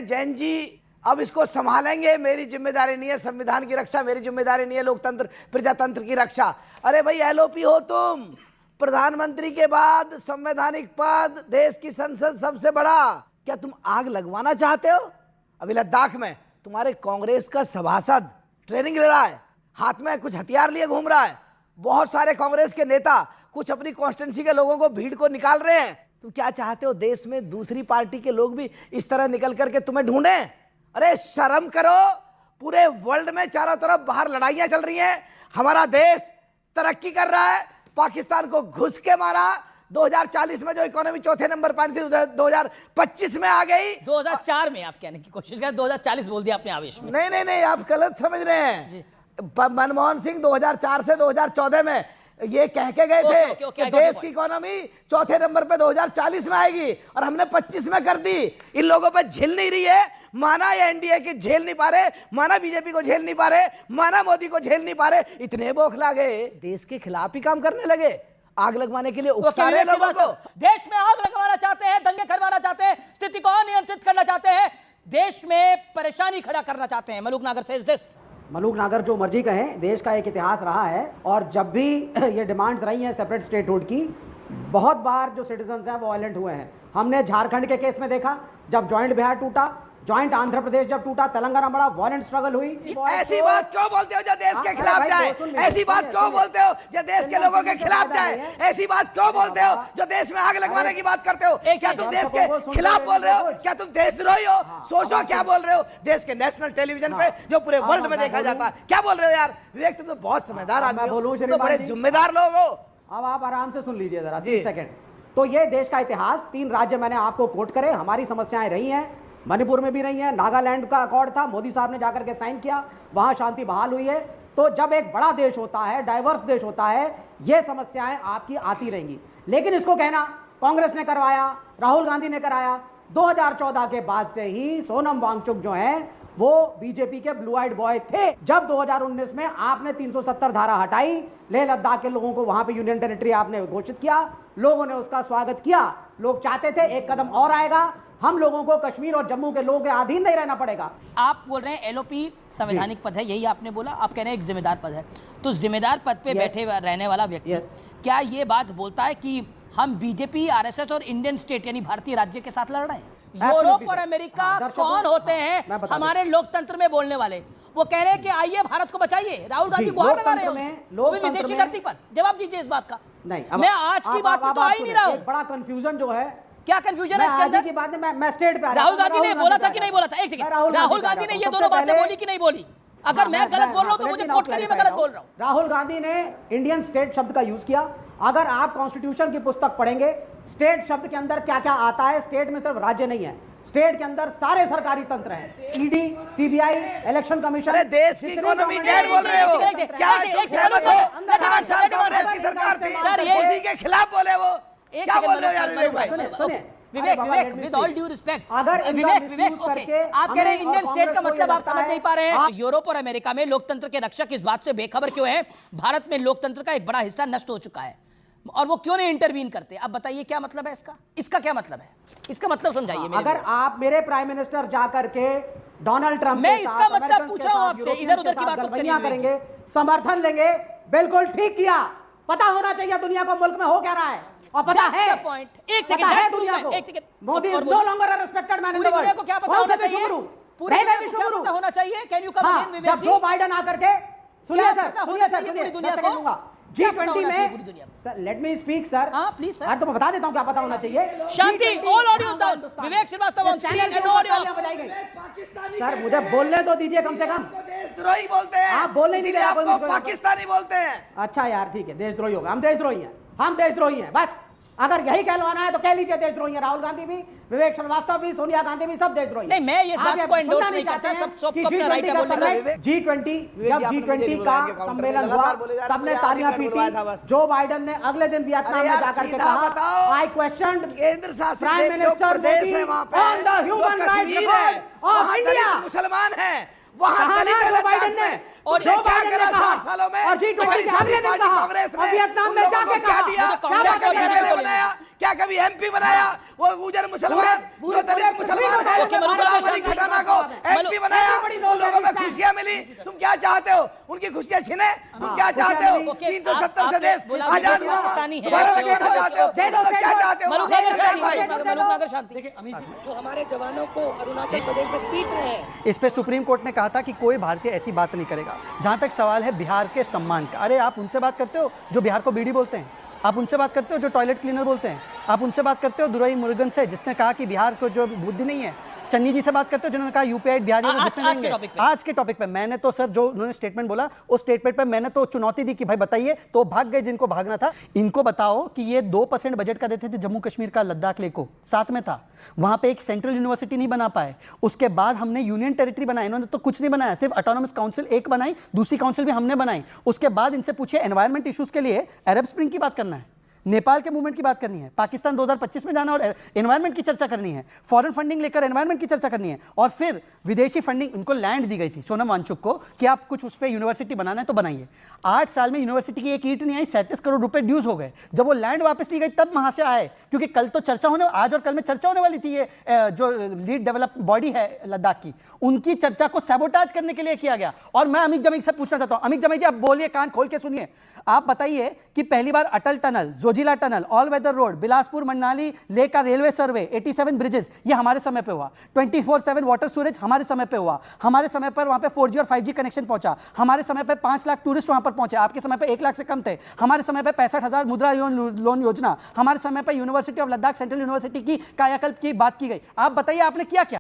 जैन जी अब इसको संभालेंगे, मेरी जिम्मेदारी नहीं है संविधान की रक्षा, मेरी जिम्मेदारी नहीं है लोकतंत्र प्रजातंत्र की रक्षा। अरे भाई एलओपी हो तुम, प्रधानमंत्री के बाद संवैधानिक पद, देश की संसद सबसे बड़ा, क्या तुम आग लगवाना चाहते हो? अभी लद्दाख में तुम्हारे कांग्रेस का सभासद ट्रेनिंग ले रहा है, हाथ में कुछ हथियार लिए घूम रहा है, बहुत सारे कांग्रेस के नेता कुछ अपनी कॉन्स्टिट्यूंसी के लोगों को, भीड़ को निकाल रहे हैं। तुम क्या चाहते हो, देश में दूसरी पार्टी के लोग भी इस तरह निकल करके तुम्हें ढूंढें? अरे शर्म करो, पूरे वर्ल्ड में चारों तरफ बाहर लड़ाइयां चल रही हैं, हमारा देश तरक्की कर रहा है, पाकिस्तान को घुस के मारा, 2040 में जो इकोनॉमी चौथे नंबर पर थी 2025 में आ गई। 2004 में आप कहने की कोशिश कर, 2040 बोल दिया आपने आवेश में। नहीं, आप गलत समझ रहे हैं। मनमोहन सिंह 2004 से 2014 में ये कह के गए थे कि देश की इकोनॉमी चौथे नंबर पे 2040 में आएगी, और हमने 25 में कर दी। इन लोगों पे झेल नहीं रही है, माना ये एनडीए की झेल नहीं पा रहे, माना बीजेपी को झेल नहीं पा रहे, माना मोदी को झेल नहीं पा रहे, इतने बौखला गए, देश के खिलाफ ही काम करने लगे, आग लगवाने के लिए उकसा रहे लोगों को। देश में आग लगवाना चाहते हैं, दंगे करवाना चाहते हैं, स्थिति को अनियंत्रित करना चाहते हैं, देश में परेशानी खड़ा करना चाहते हैं। मलूक नागर से मलूक नागर जो मर्जी कहें, देश का एक इतिहास रहा है, और जब भी ये डिमांड्स रही हैं सेपरेट स्टेटहुड की, बहुत बार जो सिटीजन्स हैं वो वायलेंट हुए हैं। हमने झारखंड के केस में देखा, जब जॉइंट बिहार टूटा, जॉइंट आंध्र प्रदेश जब टूटा, तेलंगाना बड़ा वायलेंट स्ट्रगल हुई। ऐसी बात क्यों बोलते हो जो देश के खिलाफ जाए? ऐसी बात क्यों बोलते हो जो देश के लोगों के खिलाफ जाए? ऐसी बात क्यों बोलते हो जो देश में आग लगवाने की बात करते हो? क्या तुम देश के खिलाफ बोल रहे हो? क्या तुम देशद्रोही हो? सोचो क्या बोल रहे हो। देश के नेशनल टेलीविजन पे जो पूरे वर्ल्ड में देखा जाता है, क्या बोल रहे हो यार? विवेक, तुम तो बहुत समझदार आदमी हो, तुम तो बड़े जिम्मेदार लोग हो। अब आप आराम से सुन लीजिए जरा 30 सेकंड। तो ये देश का इतिहास, 3 राज्य मैंने आपको कोट करे, हमारी समस्याएं रही हैं, मणिपुर में भी रही है, नागालैंड का अकॉर्ड था, मोदी साहब ने जाकर के साइन किया, वहां शांति बहाल हुई है। तो जब एक बड़ा देश होता है, डाइवर्स देश होता है, ये समस्याएं आपकी आती रहेंगी। लेकिन इसको कहना कांग्रेस ने करवाया, राहुल गांधी ने कराया, 2014 के बाद से ही सोनम वांगचुक जो है वो बीजेपी के ब्लू आइड बॉय थे। जब 2019 में आपने 370 धारा हटाई, लेह लद्दाख के लोगों को वहां पे यूनियन टेरिटरी आपने घोषित किया, लोगों ने उसका स्वागत किया। लोग चाहते थे एक कदम और आएगा, हम लोगों को कश्मीर और जम्मू के लोगों के अधीन नहीं रहना पड़ेगा। आप बोल रहे हैं एलओपी संवैधानिक पद है, यही आपने बोला, आप कह रहे हैं एक जिम्मेदार पद है, तो जिम्मेदार पद पे बैठे रहने वाला व्यक्ति क्या ये बात बोलता है कि हम बीजेपी, आरएसएस और इंडियन स्टेट यानी भारतीय राज्य के साथ लड़ रहे हैं? यूरोप और अमेरिका कौन होते हैं हमारे लोकतंत्र में बोलने वाले? वो कह रहे हैं कि आइए भारत को बचाइए, राहुल गांधी गुहार लगा रहे हैं, वो भी विदेशी धरती पर। जवाब दीजिए इस बात का। नहीं, मैं आज की बात में तो आ ही नहीं रहा हूँ। बड़ा कंफ्यूजन जो है, क्या कंफ्यूजन है इसके अंदर? की बात में मैं स्टेट पे राहुल गांधी ने बोला था कि नहीं बोला था? एक सेकंड, राहुल गांधी ने ये दोनों बातें बोली कि नहीं बोली? अगर मैं गलत बोल रहा हूं तो मुझे कोट करिए, मैं गलत बोल रहा हूं। राहुल गांधी ने इंडियन स्टेट शब्द का यूज किया। अगर आप कॉन्स्टिट्यूशन की पुस्तक पढ़ेंगे, स्टेट शब्द के अंदर क्या क्या आता है, स्टेट में सिर्फ राज्य नहीं है, स्टेट के अंदर सारे सरकारी तंत्र हैं, ईडी, सीबीआई, इलेक्शन कमीशन। अरे देश की इकोनॉमी डेढ़ बोल रहे हो क्या? कांग्रेस की सरकार थी सर, ये उसी के खिलाफ बोले वो, क्या बोल रहे हो यार? Vivek, with all due respect, Vivek, okay, आप कह रहे हैं इंडियन स्टेट का मतलब आप समझ नहीं पा रहे हैं। यूरोप और अमेरिका में लोकतंत्र के रक्षक इस बात से बेखबर क्यों हैं? भारत में लोकतंत्र का एक बड़ा हिस्सा नष्ट हो चुका है और वो क्यों नहीं इंटरवीन करते? अब बताइए क्या मतलब है इसका? इसका क्या मतलब है? इसका मतलब समझाइए। अगर आप मेरे प्राइम मिनिस्टर जाकर के डोनाल्ड ट्रंप, मैं इसका मतलब पूछ रहा हूं आपसे, इधर उधर की बात मत करेंगे, समर्थन लेंगे, बिल्कुल ठीक किया। पता होना चाहिए दुनिया को मुल्क में हो क्या रहा है, और पता है पॉइंट। एक सेकंड है दुनिया को, एक second, Modi is no longer a respected man in the world. दुनिया को क्या पता होना चाहिए? पूरी दुनिया को क्या पता होना चाहिए? Can you come again Vivek ji? Joe Biden आकर के, सुनिए सर, पूरी दुनिया को G20 में, sir let me speak sir. हां प्लीज सर। यार तो मैं बता देता हूं क्या पता होना चाहिए। शांति, all audios down. Vivek Srivastava on screen and audio बजाई गई। सर मुझे बोलने तो दीजिए कम से कम। देशद्रोही बोलते हैं आप बोलने नहीं दे रहे, आपको पाकिस्तानी बोलते हैं। अच्छा यार ठीक है, देशद्रोही होगा, हम देशद्रोही हैं, हम देशद्रोही हैं, बस अगर यही कहलवाना है तो कह लीजिए देशद्रोही है। राहुल गांधी भी, विवेक श्रीवास्तव भी, सोनिया गांधी भी, सब देशद्रोही। नहीं, मैं ये बात को एंडोर्स नहीं करता, सबको अपना राइट है बोलने का। G20 जब G20 का सम्मेलन हुआ, सबने तालियां पीटी। जो बाइडेन ने अगले दिन वियतनाम में जाकर के कहा, आई क्वेश्चन केंद्र शासित प्राइम मिनिस्टर प्रदेश है वहां पे, on the human rights of India. मुसलमान है वहां कहा दलित ना है जो लद्दाख बाइडेन ने, में। और तुमने जो क्या बाइडेन करा ने कहा 60 सालों में? और G20 तुम्हारी के सारी अगले दिन पार्टी कहा कांग्रेस और ने वियतनाम उन में लोगों जाके को क्या कहा, दिया? तो क्या कांग्रेस कभी का एमएलए भी बनाया? क्या कभी एमपी बनाया? वो गुजर मुसलमान पूरे- जो दलित मुसलमान है, ओके, मलुका गुलाम अली शांति। खटाना को एमपी बनाया। उन लोगों में खुशियां मिली। तुम क्या चाहते हो? उनकी खुशियां छीने? तुम क्या चाहते हो? ओके, 370 से आपने देश बोला आजाद बीजेपी हुआ, पाकिस्तानी है। दोबारा ओके, लगाना ओके, चाहते हो? दे दो, तो दे क्या दो। चाहते हो? मलुकनगर शांति भाई, मलुकनगर शांति। देखिए अमित जी, जो हमारे जवानों को अरुणाचल प्रदेश में पीट रहे हैं, इस पे सुप्रीम कोर्ट ने कहा था कि कोई भारतीय ऐसी बात नहीं करेगा। जहां तक सवाल है बिहार के सम्मान का, अरे आप उनसे बात करते हो जो बिहार को बीड़ी बोलते हैं, आप उनसे बात करते हो जो टॉयलेट क्लीनर बोलते हैं, आप उनसे बात करते हो दुरई मुरुगन से जिसने कहा कि बिहार को जो बुद्धि नहीं है, चन्नी जी से बात करते हो जिन्होंने कहा यूपीआई बिहारियों में घुसने आज के देंगे। टॉपिक पे। आज के टॉपिक पे मैंने तो सर जो उन्होंने स्टेटमेंट बोला उस स्टेटमेंट पे मैंने तो चुनौती दी कि भाई बताइए, तो भाग गए जिनको भागना था। इनको बताओ कि ये 2% बजट का देते थे जम्मू कश्मीर का, लद्दाख ले को साथ में था, वहां पे एक सेंट्रल यूनिवर्सिटी नहीं बना पाए। उसके बाद हमने यूनियन टेरिटरी बनाया, इन्होंने तो कुछ नहीं बनाया, सिर्फ ऑटोनॉमस काउंसिल एक बनाई, दूसरी काउंसिल भी हमने बनाई। उसके बाद इनसे पूछिए एनवायरमेंट इश्यूज के लिए अरब स्प्रिंग की बात करना है, नेपाल के मूवमेंट की बात करनी है, पाकिस्तान 2025 में जाना और एनवायरमेंट की चर्चा करनी है, फॉरेन फंडिंग लेकर एनवायरमेंट की चर्चा करनी है, और फिर विदेशी फंडिंग। इनको लैंड दी गई थी सोनम वांगचुक को कि आप कुछ उस पर यूनिवर्सिटी बनाना है तो बनाइए। 8 साल में यूनिवर्सिटी की एक ईंट नहीं आई, 37 करोड़ रुपए ड्यूज हो गए। जब वो लैंड वापस ली गई तब वहां से आए, क्योंकि कल तो चर्चा होने, आज और कल में चर्चा होने वाली थी। ये जो लीड डेवलप बॉडी है लद्दाख की, उनकी चर्चा को सैबोटाज करने के लिए किया गया। और मैं अमित जमीन से पूछना चाहता हूं, अमित जमीन जी आप बोलिए, कान खोल के सुनिए, आप बताइए कि पहली बार Atal tunnel, Zojila tunnel, all weather road, Bilaspur Manali Leh का रेलवे सर्वे, 87 ब्रिजेस, ये हमारे समय पे हुआ। 24/7 वाटर सूरेज हमारे समय पे हुआ। हमारे समय पर वहां पे 4G और 5G कनेक्शन पहुंचा। हमारे समय पे 5 लाख टूरिस्ट वहां पर पहुंचे, आपके समय पे 1 लाख से कम थे। हमारे समय पे 65,000 मुद्रा लोन योजना, हमारे समय पे university of Ladakh, central university की कायाकल्प की बात की गई। आप बताइए आपने किया क्या?